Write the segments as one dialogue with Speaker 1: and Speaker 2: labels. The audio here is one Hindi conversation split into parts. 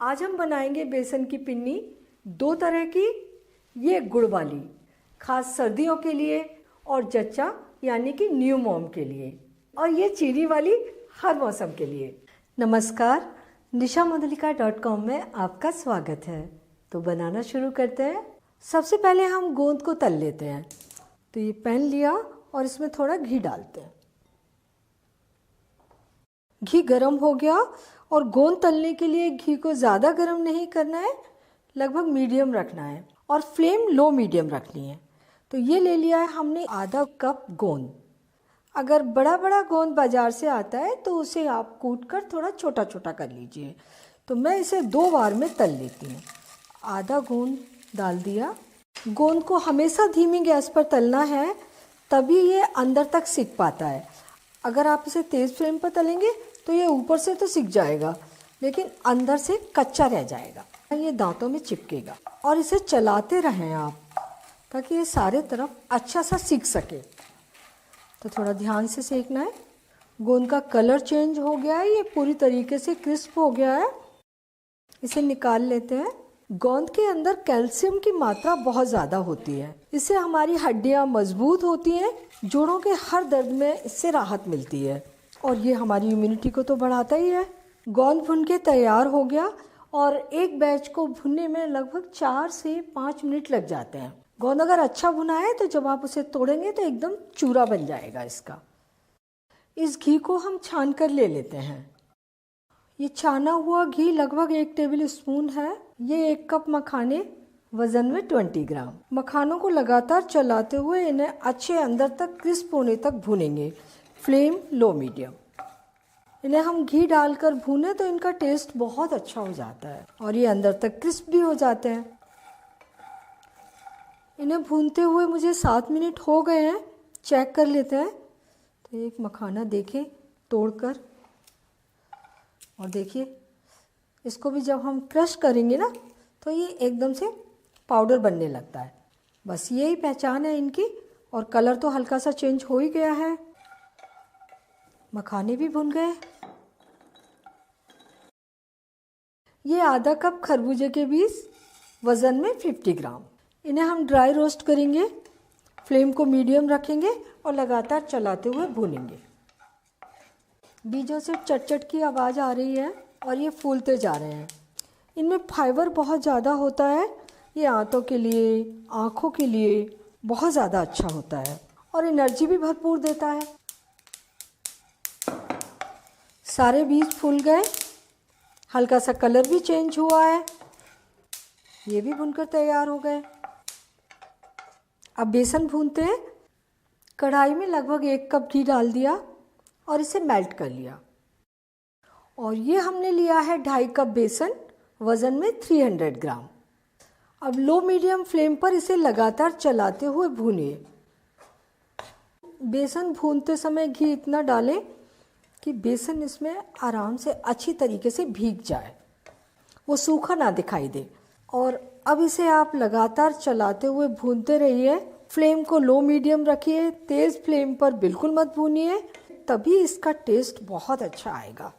Speaker 1: आज हम बनाएंगे बेसन की पिन्नी, दो तरह की। ये गुड़ वाली, खास सर्दियों के लिए, और जच्चा यानी कि न्यू मॉम के लिए, और ये चीनी वाली हर मौसम के लिए। नमस्कार, nishamadulika.com में आपका स्वागत है। तो बनाना शुरू करते हैं। सबसे पहले हम गोंद को तल लेते हैं। तो ये पैन लिया और इसमें थोड़ा घी डालते हैं। घी गरम हो गया और गोंद तलने के लिए घी को ज़्यादा गरम नहीं करना है, लगभग मीडियम रखना है और फ्लेम लो मीडियम रखनी है। तो ये ले लिया है हमने आधा कप गोंद। अगर बड़ा बड़ा गोंद बाज़ार से आता है तो उसे आप कूट कर थोड़ा छोटा छोटा कर लीजिए। तो मैं इसे 2 बार में तल लेती हूँ। आधा गोंद डाल दिया। गोंद को हमेशा धीमी गैस पर तलना है, तभी ये अंदर तक सिक पाता है। अगर आप इसे तेज़ फ्लेम पर तलेंगे तो ये ऊपर से तो सिक जाएगा, लेकिन अंदर से कच्चा रह जाएगा, ये दांतों में चिपकेगा। और इसे चलाते रहें आप, ताकि ये सारे तरफ अच्छा सा सिक सके। तो थोड़ा ध्यान से सेकना है। गोंद का कलर चेंज हो गया है, ये पूरी तरीके से क्रिस्प हो गया है। इसे निकाल लेते हैं। गोंद के अंदर कैल्शियम की मात्रा बहुत ज़्यादा होती है। इससे हमारी हड्डियाँ मजबूत होती हैं, जोड़ों के हर दर्द में इससे राहत मिलती है, और ये हमारी इम्यूनिटी को तो बढ़ाता ही है। गोंद भुन के तैयार हो गया, और एक बैच को भुनने में लगभग 4 से 5 मिनट लग जाते हैं। गोंद अगर अच्छा भुना है तो जब आप उसे तोड़ेंगे तो एकदम चूरा बन जाएगा इसका। इस घी को हम छान कर ले लेते हैं। ये छाना हुआ घी लगभग 1 टेबल स्पून है। ये 1 कप मखाने, वजन में 20 ग्राम। मखानों को लगातार चलाते हुए इन्हें अच्छे अंदर तक क्रिस्प होने तक भूनेंगे, फ्लेम लो मीडियम। इन्हें हम घी डालकर भूने तो इनका टेस्ट बहुत अच्छा हो जाता है, और ये अंदर तक क्रिस्प भी हो जाते हैं। इन्हें भूनते हुए मुझे 7 मिनट हो गए हैं। चेक कर लेते हैं। तो एक मखाना देखें तोड़कर, और देखिए इसको भी जब हम क्रश करेंगे ना तो ये एकदम से पाउडर बनने लगता है। बस यही पहचान है इनकी। और कलर तो हल्का सा चेंज हो ही गया है। मखाने भी भुन गए। ये आधा कप खरबूजे के बीज, वज़न में 50 ग्राम। इन्हें हम ड्राई रोस्ट करेंगे। फ्लेम को मीडियम रखेंगे और लगातार चलाते हुए भूनेंगे। बीजों से चट-चट की आवाज़ आ रही है और ये फूलते जा रहे हैं। इनमें फाइबर बहुत ज़्यादा होता है। ये आंतों के लिए, आँखों के लिए बहुत ज़्यादा अच्छा होता है, और एनर्जी भी भरपूर देता है। सारे बीज फूल गए। हल्का सा कलर भी चेंज हुआ है। ये भी भुनकर तैयार हो गए। अब बेसन भूनते हैं। कढ़ाई में लगभग 1 कप घी डाल दिया और इसे मेल्ट कर लिया। और ये हमने लिया है 2.5 कप बेसन, वज़न में 300 ग्राम। अब लो मीडियम फ्लेम पर इसे लगातार चलाते हुए भूनिए। बेसन भूनते समय घी इतना डालें कि बेसन इसमें आराम से अच्छी तरीके से भीग जाए, वो सूखा ना दिखाई दे। और अब इसे आप लगातार चलाते हुए भूनते रहिए। फ्लेम को लो मीडियम रखिए, तेज़ फ्लेम पर बिल्कुल मत भूनिए, तभी इसका टेस्ट बहुत अच्छा आएगा।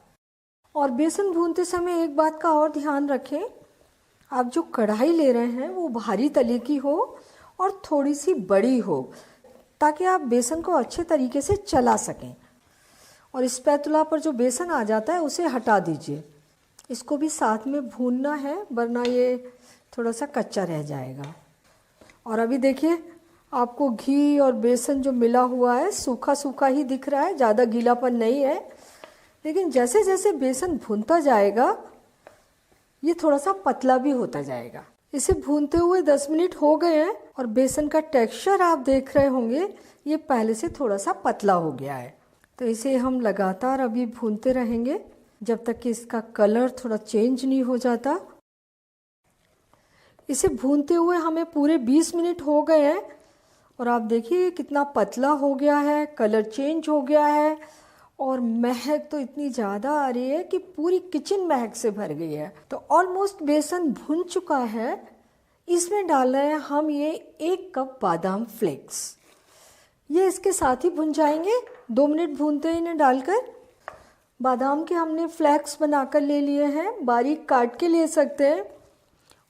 Speaker 1: और बेसन भूनते समय एक बात का और ध्यान रखें, आप जो कढ़ाई ले रहे हैं वो भारी तले की हो और थोड़ी सी बड़ी हो, ताकि आप बेसन को अच्छे तरीके से चला सकें। और स्पैटुला पर जो बेसन आ जाता है उसे हटा दीजिए। इसको भी साथ में भूनना है, वरना ये थोड़ा सा कच्चा रह जाएगा। और अभी देखिए आपको घी और बेसन जो मिला हुआ है सूखा सूखा ही दिख रहा है, ज़्यादा गीलापन नहीं है। लेकिन जैसे जैसे बेसन भूनता जाएगा ये थोड़ा सा पतला भी होता जाएगा। इसे भूनते हुए 10 मिनट हो गए हैं, और बेसन का टेक्सचर आप देख रहे होंगे ये पहले से थोड़ा सा पतला हो गया है। तो इसे हम लगातार अभी भूनते रहेंगे जब तक कि इसका कलर थोड़ा चेंज नहीं हो जाता। इसे भूनते हुए हमें पूरे 20 मिनट हो गए हैं, और आप देखिए कितना पतला हो गया है, कलर चेंज हो गया है, और महक तो इतनी ज़्यादा आ रही है कि पूरी किचन महक से भर गई है। तो ऑलमोस्ट बेसन भुन चुका है। इसमें डाल रहे हैं हम ये 1 कप बादाम फ्लेक्स। ये इसके साथ ही भुन जाएंगे। 2 मिनट भूनते हैं इन्हें डालकर। बादाम के हमने फ्लैक्स बनाकर ले लिए हैं, बारीक काट के ले सकते हैं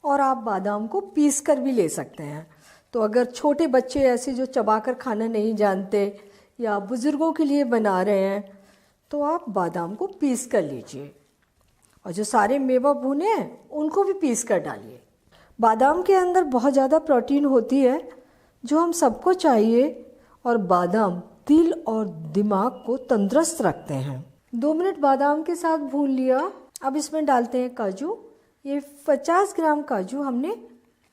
Speaker 1: और आप बादाम को पीस कर भी ले सकते हैं। तो अगर छोटे बच्चे ऐसे जो चबाकर खाना नहीं जानते या बुज़ुर्गों के लिए बना रहे हैं तो आप बादाम को पीस कर लीजिए और जो सारे मेवा भुने हैं उनको भी पीस कर डालिए। बादाम के अंदर बहुत ज़्यादा प्रोटीन होती है जो हम सबको चाहिए और बादाम दिल और दिमाग को तंदुरुस्त रखते हैं। 2 मिनट बादाम के साथ भून लिया। अब इसमें डालते हैं काजू। ये 50 ग्राम काजू हमने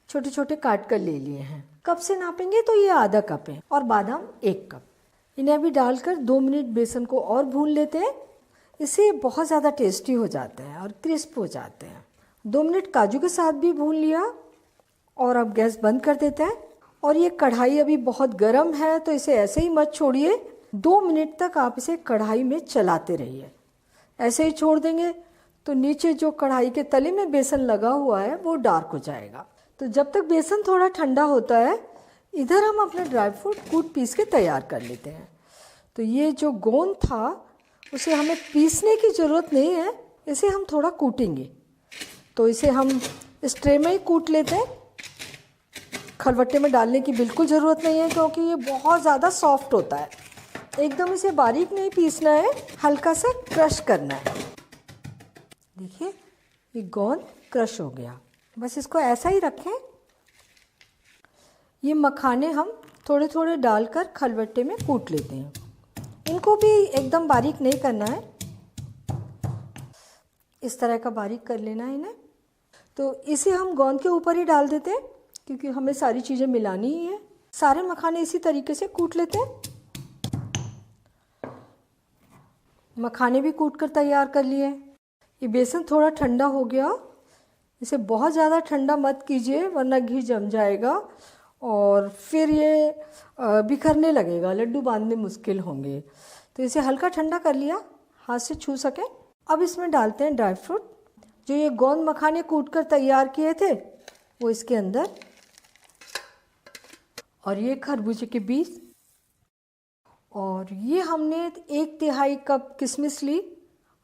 Speaker 1: छोटे छोटे काट कर ले लिए हैं। कप से नापेंगे तो ये आधा कप है और बादाम 1 कप। इन्हें अभी डालकर 2 मिनट बेसन को और भून लेते हैं। इससे बहुत ज़्यादा टेस्टी हो जाते हैं और क्रिस्प हो जाते हैं। 2 मिनट काजू के साथ भी भून लिया और अब गैस बंद कर देते हैं। और ये कढ़ाई अभी बहुत गर्म है तो इसे ऐसे ही मत छोड़िए। 2 मिनट तक आप इसे कढ़ाई में चलाते रहिए। ऐसे ही छोड़ देंगे तो नीचे जो कढ़ाई के तले में बेसन लगा हुआ है वो डार्क हो जाएगा। तो जब तक बेसन थोड़ा ठंडा होता है इधर हम अपने ड्राई फ्रूट कूट पीस के तैयार कर लेते हैं। तो ये जो गोंद था उसे हमें पीसने की ज़रूरत नहीं है, इसे हम थोड़ा कूटेंगे। तो इसे हम इस ट्रे में ही कूट लेते हैं। खलबट्टे में डालने की बिल्कुल ज़रूरत नहीं है क्योंकि ये बहुत ज़्यादा सॉफ्ट होता है। एकदम इसे बारीक नहीं पीसना है, हल्का सा क्रश करना है। देखिए ये गोंद क्रश हो गया। बस इसको ऐसा ही रखें। ये मखाने हम थोड़े थोड़े डालकर खलबट्टे में कूट लेते हैं। इनको भी एकदम बारीक नहीं करना है, इस तरह का बारीक कर लेना है इन्हें। तो इसे हम गोंद के ऊपर ही डाल देते हैं क्योंकि हमें सारी चीज़ें मिलानी ही है। सारे मखाने इसी तरीके से कूट लेते हैं। मखाने भी कूट कर तैयार कर लिए। ये बेसन थोड़ा ठंडा हो गया। इसे बहुत ज़्यादा ठंडा मत कीजिए वरना घी जम जाएगा और फिर ये बिखरने लगेगा, लड्डू बांधने मुश्किल होंगे। तो इसे हल्का ठंडा कर लिया, हाथ से छू सकें। अब इसमें डालते हैं ड्राई फ्रूट। जो ये गोंद मखाने कूट कर तैयार किए थे वो इसके अंदर, और ये खरबूजे के बीज, और ये हमने 1/3 कप किशमिश ली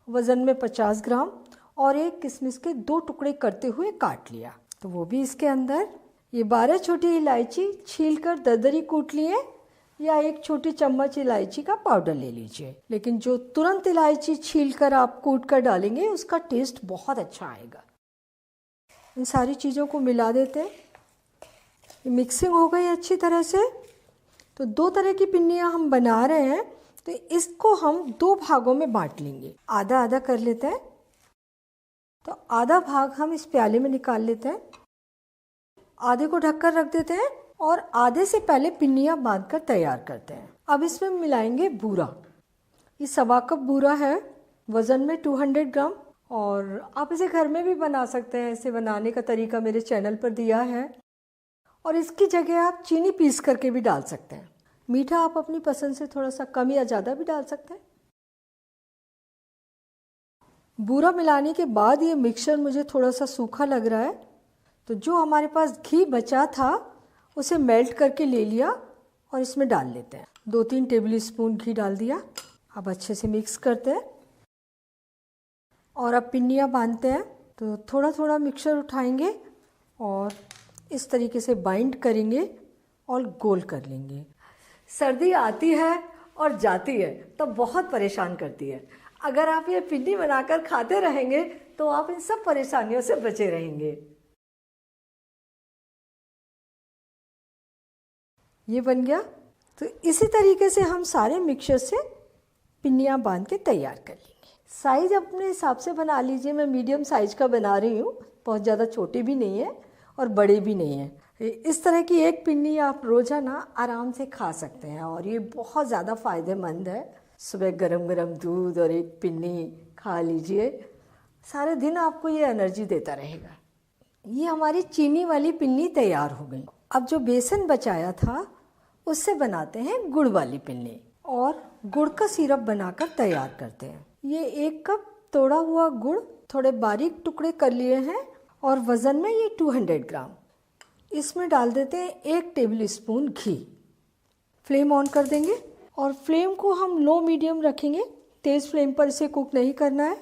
Speaker 1: वज़न में 50 ग्राम, और एक किशमिश के 2 टुकड़े करते हुए काट लिया तो वो भी इसके अंदर। ये 12 छोटी इलायची छीलकर दरदरी कूट लिए या 1 छोटी चम्मच इलायची का पाउडर ले लीजिए। लेकिन जो तुरंत इलायची छीलकर आप कूट कर डालेंगे उसका टेस्ट बहुत अच्छा आएगा। इन सारी चीज़ों को मिला देते हैं। ये मिक्सिंग हो गई अच्छी तरह से। तो 2 तरह की पिन्नियाँ हम बना रहे हैं तो इसको हम 2 भागों में बांट लेंगे। आधा आधा कर लेते हैं। तो आधा भाग हम इस प्याले में निकाल लेते हैं, आधे को ढककर रख देते हैं और आधे से पहले पिन्नियाँ बांधकर तैयार करते हैं। अब इसमें मिलाएंगे बूरा। ये 1/4 कप बूरा है, वज़न में 200 ग्राम, और आप इसे घर में भी बना सकते हैं। इसे बनाने का तरीका मेरे चैनल पर दिया है। और इसकी जगह आप चीनी पीस करके भी डाल सकते हैं। मीठा आप अपनी पसंद से थोड़ा सा कम या ज़्यादा भी डाल सकते हैं। बूरा मिलाने के बाद ये मिक्सचर मुझे थोड़ा सा सूखा लग रहा है तो जो हमारे पास घी बचा था उसे मेल्ट करके ले लिया और इसमें डाल लेते हैं। 2-3 टेबल स्पून घी डाल दिया। अब अच्छे से मिक्स करते हैं और अब पिन्नियाँ बांधते हैं। तो थोड़ा थोड़ा मिक्सचर उठाएंगे और इस तरीके से बाइंड करेंगे और गोल कर लेंगे। सर्दी आती है और जाती है तो बहुत परेशान करती है। अगर आप ये पिन्नी बनाकर खाते रहेंगे तो आप इन सब परेशानियों से बचे रहेंगे। ये बन गया। तो इसी तरीके से हम सारे मिक्सचर से पिन्नियाँ बांध के तैयार कर लेंगे। साइज़ अपने हिसाब से बना लीजिए। मैं मीडियम साइज़ का बना रही हूँ, बहुत ज़्यादा छोटे भी नहीं है और बड़े भी नहीं है। इस तरह की एक पिन्नी आप रोज़ाना आराम से खा सकते हैं और ये बहुत ज़्यादा फ़ायदेमंद है। सुबह गरम गरम दूध और एक पिन्नी खा लीजिए, सारे दिन आपको ये एनर्जी देता रहेगा। ये हमारी चीनी वाली पिन्नी तैयार हो गई। अब जो बेसन बचाया था उससे बनाते हैं गुड़ वाली पिन्नी और गुड़ का सिरप बनाकर तैयार करते हैं। ये 1 कप तोड़ा हुआ गुड़ थोड़े बारीक टुकड़े कर लिए हैं और वज़न में ये 200 ग्राम। इसमें डाल देते हैं 1 table spoon ghee. Flame on कर देंगे और फ्लेम को हम लो मीडियम रखेंगे। तेज़ फ्लेम पर इसे कुक नहीं करना है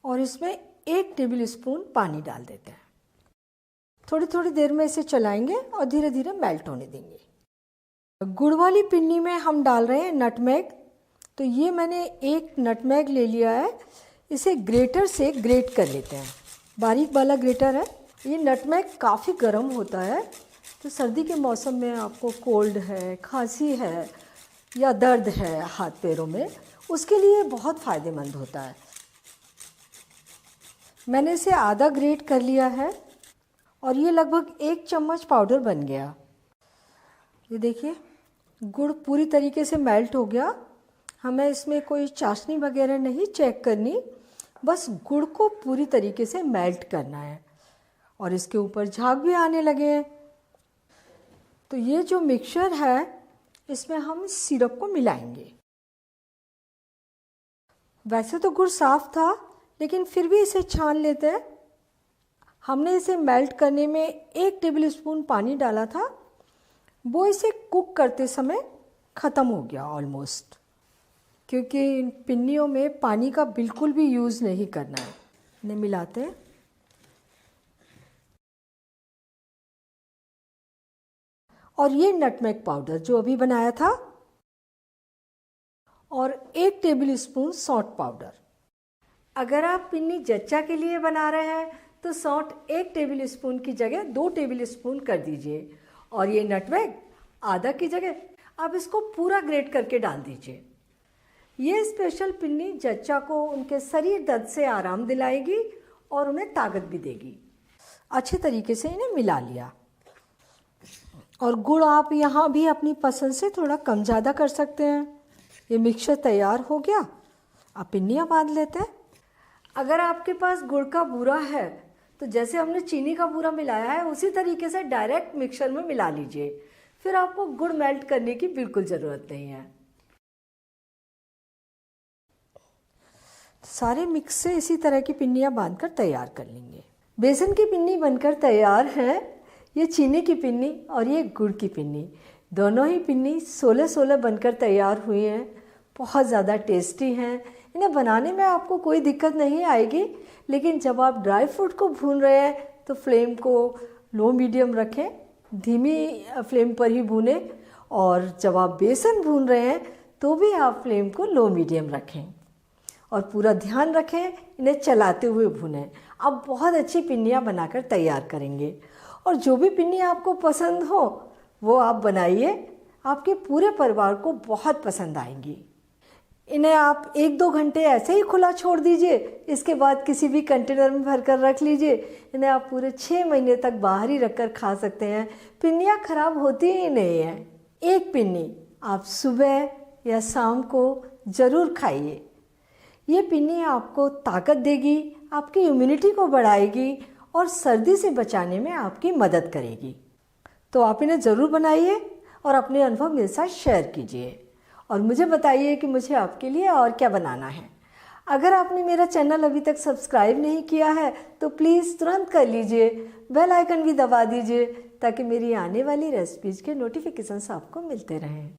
Speaker 1: और इसमें 1 टेबल स्पून पानी डाल देते हैं। थोड़ी थोड़ी देर में इसे चलाएंगे और धीरे धीरे मेल्ट होने देंगे। गुड़ वाली पिन्नी में हम डाल रहे हैं नटमेग। तो ये मैंने 1 नटमेग ले लिया है, इसे ग्रेटर से ग्रेट कर लेते हैं। बारीक वाला ग्रेटर है। ये नटमेग काफ़ी गर्म होता है, तो सर्दी के मौसम में आपको कोल्ड है, खांसी है या दर्द है हाथ पैरों में, उसके लिए बहुत फ़ायदेमंद होता है। मैंने इसे आधा ग्रेट कर लिया है और ये लगभग 1 चम्मच पाउडर बन गया। ये देखिए गुड़ पूरी तरीके से मेल्ट हो गया। हमें इसमें कोई चाशनी वगैरह नहीं चेक करनी, बस गुड़ को पूरी तरीके से मेल्ट करना है और इसके ऊपर झाग भी आने लगे हैं। तो ये जो मिक्सचर है इसमें हम सिरप को मिलाएंगे। वैसे तो गुड़ साफ था, लेकिन फिर भी इसे छान लेते हैं। हमने इसे मेल्ट करने में 1 टेबल स्पून पानी डाला था, वो इसे कुक करते समय ख़त्म हो गया ऑलमोस्ट, क्योंकि इन पिन्नियों में पानी का बिल्कुल भी यूज़ नहीं करना है। इन्हें मिलाते हैं। और ये नटमेग पाउडर जो अभी बनाया था और 1 टेबल स्पून सौंठ पाउडर। अगर आप पिन्नी जच्चा के लिए बना रहे हैं तो सौंठ 1 टेबल स्पून की जगह 2 टेबल स्पून कर दीजिए और ये नटमेग आधा की जगह आप इसको पूरा ग्रेट करके डाल दीजिए। ये स्पेशल पिन्नी जच्चा को उनके शरीर दर्द से आराम दिलाएगी और उन्हें ताकत भी देगी। अच्छे तरीके से इन्हें मिला लिया और गुड़ आप यहाँ भी अपनी पसंद से थोड़ा कम ज़्यादा कर सकते हैं। ये मिक्सचर तैयार हो गया, आप पिन्नियाँ बांध लेते हैं। अगर आपके पास गुड़ का बूरा है तो जैसे हमने चीनी का बूरा मिलाया है उसी तरीके से डायरेक्ट मिक्सचर में मिला लीजिए, फिर आपको गुड़ मेल्ट करने की बिल्कुल ज़रूरत नहीं है। सारे मिक्स से इसी तरह की पिन्नियाँ बांधकर तैयार कर लेंगे। बेसन की पिन्नी बनकर तैयार है। ये चीनी की पिन्नी और ये गुड़ की पिन्नी, दोनों ही पिन्नी 16-16 बनकर तैयार हुई हैं। बहुत ज़्यादा टेस्टी हैं। इन्हें बनाने में आपको कोई दिक्कत नहीं आएगी, लेकिन जब आप ड्राई फ्रूट को भून रहे हैं तो फ्लेम को लो मीडियम रखें, धीमी फ्लेम पर ही भूनें। और जब आप बेसन भून रहे हैं तो भी आप फ्लेम को लो मीडियम रखें और पूरा ध्यान रखें इन्हें चलाते हुए भूनें। आप बहुत अच्छी पिन्नियाँ बनाकर तैयार करेंगे और जो भी पिन्नी आपको पसंद हो वो आप बनाइए, आपके पूरे परिवार को बहुत पसंद आएंगी। इन्हें आप 1-2 घंटे ऐसे ही खुला छोड़ दीजिए, इसके बाद किसी भी कंटेनर में भर कर रख लीजिए। इन्हें आप पूरे 6 महीने तक बाहर ही रख कर खा सकते हैं। पिन्नियाँ खराब होती ही नहीं हैं। एक पिन्नी आप सुबह या शाम को ज़रूर खाइए। ये पिन्नी आपको ताकत देगी, आपकी इम्यूनिटी को बढ़ाएगी और सर्दी से बचाने में आपकी मदद करेगी। तो आप इन्हें ज़रूर बनाइए और अपने अनुभव मेरे साथ शेयर कीजिए और मुझे बताइए कि मुझे आपके लिए और क्या बनाना है। अगर आपने मेरा चैनल अभी तक सब्सक्राइब नहीं किया है तो प्लीज़ तुरंत कर लीजिए, बेल आइकन भी दबा दीजिए ताकि मेरी आने वाली रेसिपीज़ के नोटिफिकेशंस आपको मिलते रहें।